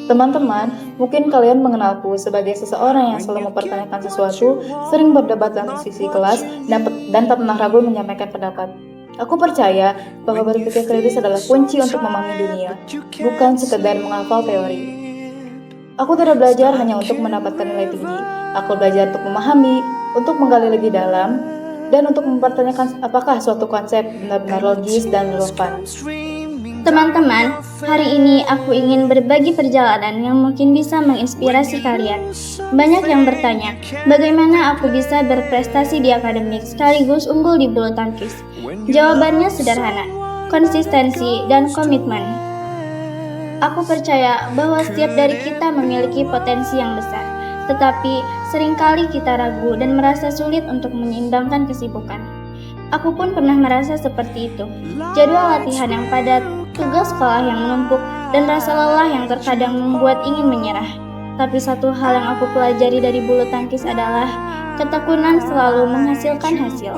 Teman-teman, mungkin kalian mengenalku sebagai seseorang yang selalu mempertanyakan sesuatu, sering berdebat dalam sisi kelas, dan tak pernah ragu menyampaikan pendapat. Aku percaya bahwa berpikir kritis adalah kunci untuk memahami dunia, bukan sekedar menghafal teori. Aku tidak belajar hanya untuk mendapatkan nilai tinggi. Aku belajar untuk memahami, untuk menggali lebih dalam, dan untuk mempertanyakan apakah suatu konsep benar-benar logis dan relevan. Teman-teman, hari ini aku ingin berbagi perjalanan yang mungkin bisa menginspirasi kalian. Banyak yang bertanya, bagaimana aku bisa berprestasi di akademik sekaligus unggul di bulu tangkis? Jawabannya sederhana, konsistensi dan komitmen. Aku percaya bahwa setiap dari kita memiliki potensi yang besar, tetapi seringkali kita ragu dan merasa sulit untuk menyeimbangkan kesibukan. Aku pun pernah merasa seperti itu. Jadwal latihan yang padat, tugas sekolah yang menumpuk, dan rasa lelah yang terkadang membuat ingin menyerah. Tapi satu hal yang aku pelajari dari bulu tangkis adalah ketekunan selalu menghasilkan hasil.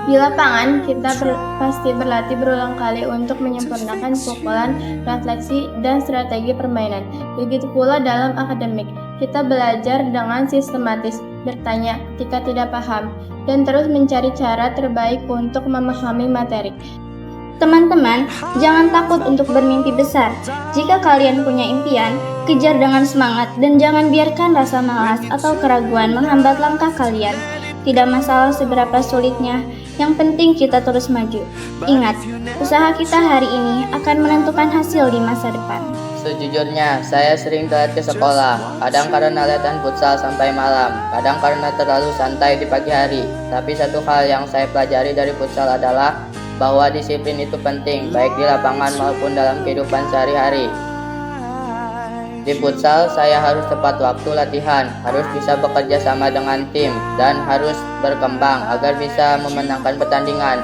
Di lapangan, kita pasti berlatih berulang kali untuk menyempurnakan pukulan, refleksi, dan strategi permainan. Begitu pula dalam akademik, kita belajar dengan sistematis, bertanya ketika tidak paham, dan terus mencari cara terbaik untuk memahami materi. Teman-teman, jangan takut untuk bermimpi besar. Jika kalian punya impian, kejar dengan semangat dan jangan biarkan rasa malas atau keraguan menghambat langkah kalian. Tidak masalah seberapa sulitnya, yang penting kita terus maju. Ingat, usaha kita hari ini akan menentukan hasil di masa depan. Sejujurnya, saya sering telat ke sekolah, kadang karena latihan futsal sampai malam, kadang karena terlalu santai di pagi hari. Tapi satu hal yang saya pelajari dari futsal adalah bahwa disiplin itu penting, baik di lapangan maupun dalam kehidupan sehari-hari. Di futsal, saya harus tepat waktu latihan, harus bisa bekerja sama dengan tim, dan harus berkembang agar bisa memenangkan pertandingan.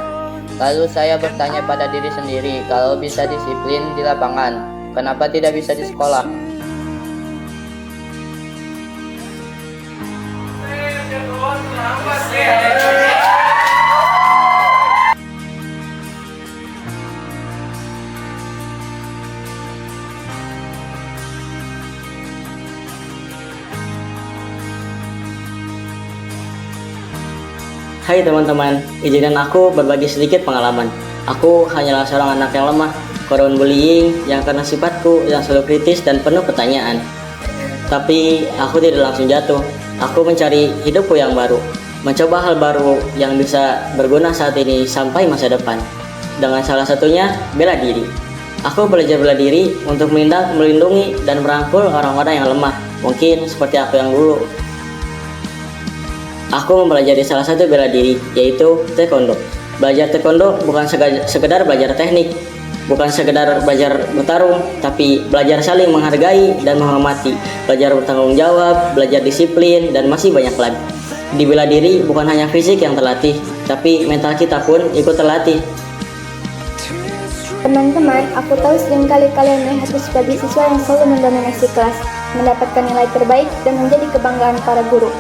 Lalu saya bertanya pada diri sendiri, kalau bisa disiplin di lapangan, kenapa tidak bisa di sekolah? Hai teman-teman, izinkan aku berbagi sedikit pengalaman. Aku hanyalah seorang anak yang lemah, korban bullying yang karena sifatku yang selalu kritis dan penuh pertanyaan. Tapi aku tidak langsung jatuh. Aku mencari hidupku yang baru, mencoba hal baru yang bisa berguna saat ini sampai masa depan. Dengan salah satunya bela diri. Aku belajar bela diri untuk melindungi dan merangkul orang-orang yang lemah, mungkin seperti aku yang dulu. Aku mempelajari salah satu bela diri, yaitu taekwondo. Belajar taekwondo bukan sekedar belajar teknik, bukan sekedar belajar bertarung, tapi belajar saling menghargai dan menghormati, belajar bertanggung jawab, belajar disiplin, dan masih banyak lagi. Di bela diri bukan hanya fisik yang terlatih, tapi mental kita pun ikut terlatih. Teman-teman, aku tahu seringkali kalian melihatku sebagai siswa yang selalu mendominasi kelas, mendapatkan nilai terbaik, dan menjadi kebanggaan para guru.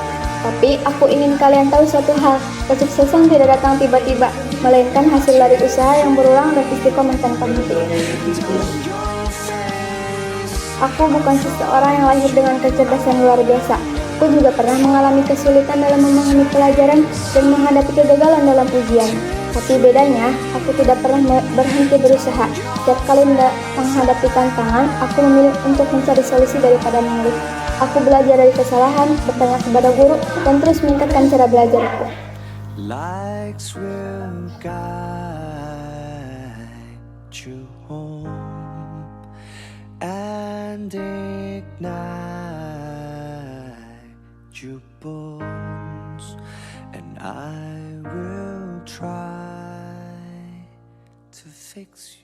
Tapi aku ingin kalian tahu suatu hal, kesuksesan tidak datang tiba-tiba, melainkan hasil dari usaha yang berulang dan istiqomah tanpa henti. Aku bukan seseorang yang lahir dengan kecerdasan luar biasa. Aku juga pernah mengalami kesulitan dalam memahami pelajaran dan menghadapi kegagalan dalam ujian. Tapi bedanya, aku tidak pernah berhenti berusaha. Setiap kali menghadapi tantangan, aku memilih untuk mencari solusi daripada mengeluh. Aku belajar dari kesalahan, bertanya kepada guru, dan terus meningkatkan cara belajarku. Lights will guide you home and ignite your bones, and I will try to fix you.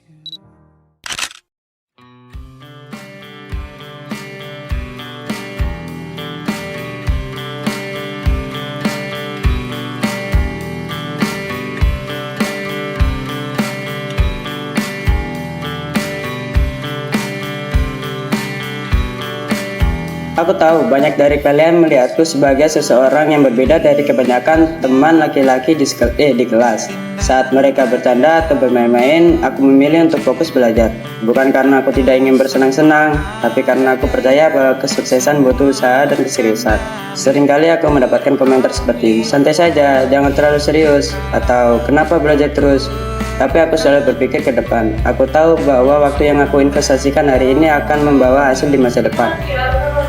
Aku tahu banyak dari kalian melihatku sebagai seseorang yang berbeda dari kebanyakan teman laki-laki di kelas. Saat mereka bercanda atau bermain-main, aku memilih untuk fokus belajar. Bukan karena aku tidak ingin bersenang-senang, tapi karena aku percaya bahwa kesuksesan butuh usaha dan keseriusan. Seringkali aku mendapatkan komentar seperti, santai saja, jangan terlalu serius, atau kenapa belajar terus. Tapi aku selalu berpikir ke depan. Aku tahu bahwa waktu yang aku investasikan hari ini akan membawa hasil di masa depan.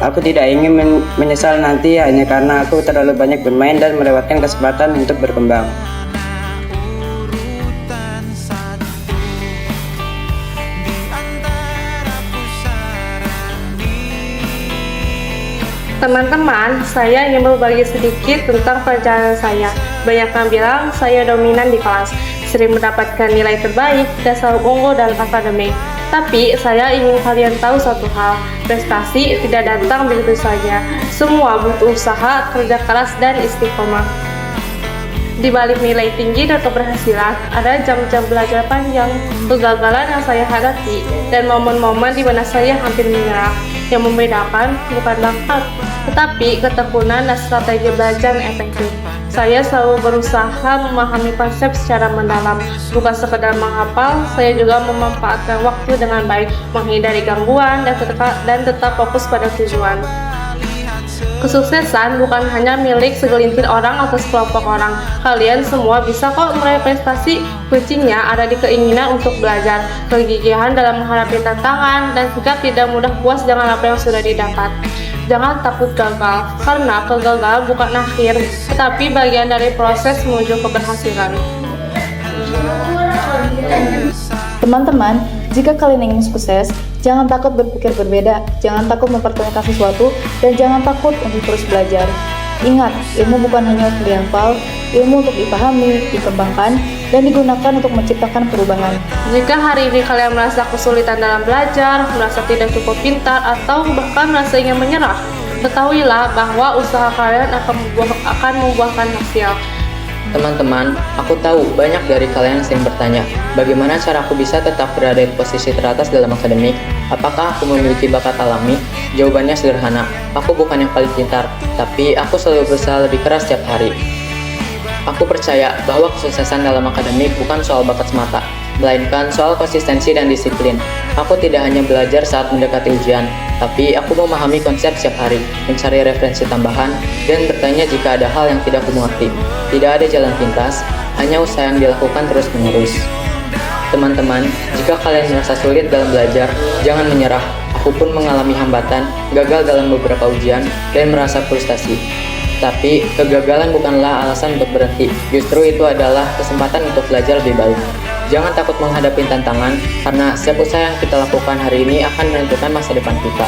Aku tidak ingin menyesal nanti hanya karena aku terlalu banyak bermain dan melewatkan kesempatan untuk berkembang. Teman-teman, saya ingin berbagi sedikit tentang perjalanan saya. Banyak yang bilang saya dominan di kelas, sering mendapatkan nilai terbaik dan selalu unggul dalam akademik. Tapi saya ingin kalian tahu satu hal, prestasi tidak datang begitu saja. Semua butuh usaha, kerja keras, dan istiqomah. Di balik nilai tinggi dan keberhasilan, ada jam-jam belajar panjang, kegagalan yang saya hadapi, dan momen-momen di mana saya hampir menyerah. Yang membedakan bukan bakat, tetapi ketekunan dan strategi belajar yang efektif. Saya selalu berusaha memahami konsep secara mendalam, bukan sekedar menghafal. Saya juga memanfaatkan waktu dengan baik, menghindari gangguan, dan tetap fokus pada tujuan. Kesuksesan bukan hanya milik segelintir orang atau sekelompok orang. Kalian semua bisa kok meraih prestasi. Kuncinya ada di keinginan untuk belajar, kegigihan dalam menghadapi tantangan, dan sikap tidak mudah puas dengan apa yang sudah didapat. Jangan takut gagal, karena kegagalan bukan akhir, tetapi bagian dari proses menuju keberhasilan. Teman-teman, jika kalian ingin sukses, jangan takut berpikir berbeda, jangan takut mempertanyakan sesuatu, dan jangan takut untuk terus belajar. Ingat, ilmu bukan hanya untuk dihafal, ilmu untuk dipahami, dikembangkan, dan digunakan untuk menciptakan perubahan. Jika hari ini kalian merasa kesulitan dalam belajar, merasa tidak cukup pintar, atau bahkan merasa ingin menyerah, ketahuilah bahwa usaha kalian akan membuahkan hasil. Teman-teman, aku tahu banyak dari kalian yang sering bertanya, bagaimana cara aku bisa tetap berada di posisi teratas dalam akademik? Apakah aku memiliki bakat alami? Jawabannya sederhana, aku bukan yang paling pintar, tapi aku selalu berusaha lebih keras setiap hari. Aku percaya bahwa kesuksesan dalam akademik bukan soal bakat semata, melainkan soal konsistensi dan disiplin. Aku tidak hanya belajar saat mendekati ujian, tapi aku memahami konsep setiap hari, mencari referensi tambahan, dan bertanya jika ada hal yang tidak aku mengerti. Tidak ada jalan pintas, hanya usaha yang dilakukan terus-menerus. Teman-teman, jika kalian merasa sulit dalam belajar, jangan menyerah. Aku pun mengalami hambatan, gagal dalam beberapa ujian, dan merasa frustasi. Tapi, kegagalan bukanlah alasan untuk berhenti. Justru itu adalah kesempatan untuk belajar lebih baik. Jangan takut menghadapi tantangan, karena setiap usaha yang kita lakukan hari ini akan menentukan masa depan kita.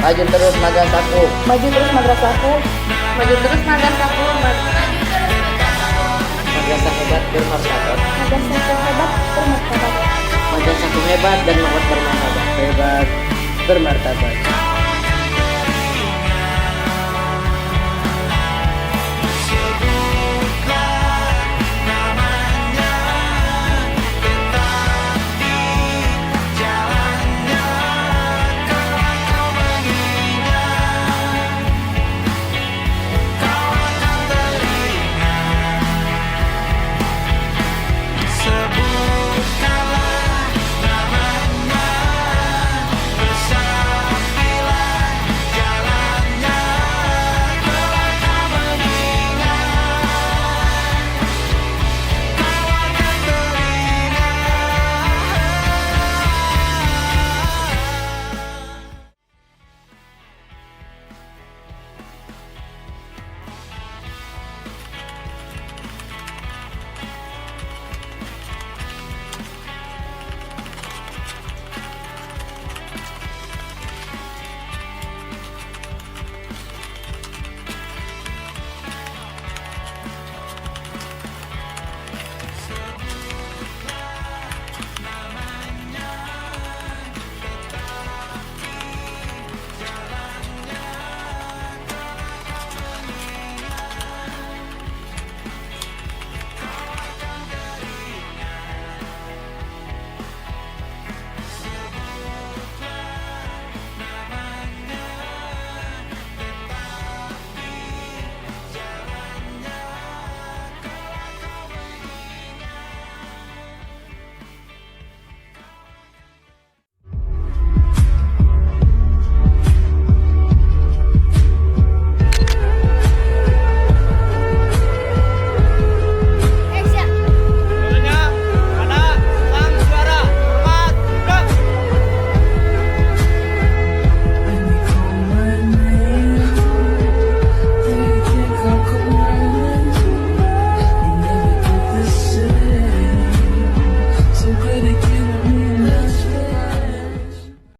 Maju terus madrasahku. Maju terus madrasahku. Maju terus madrasahku. Madrasah hebat bermartabat. Madrasah hebat bermartabat. Madrasahku hebat dan bermartabat. Hebat, bermartabat.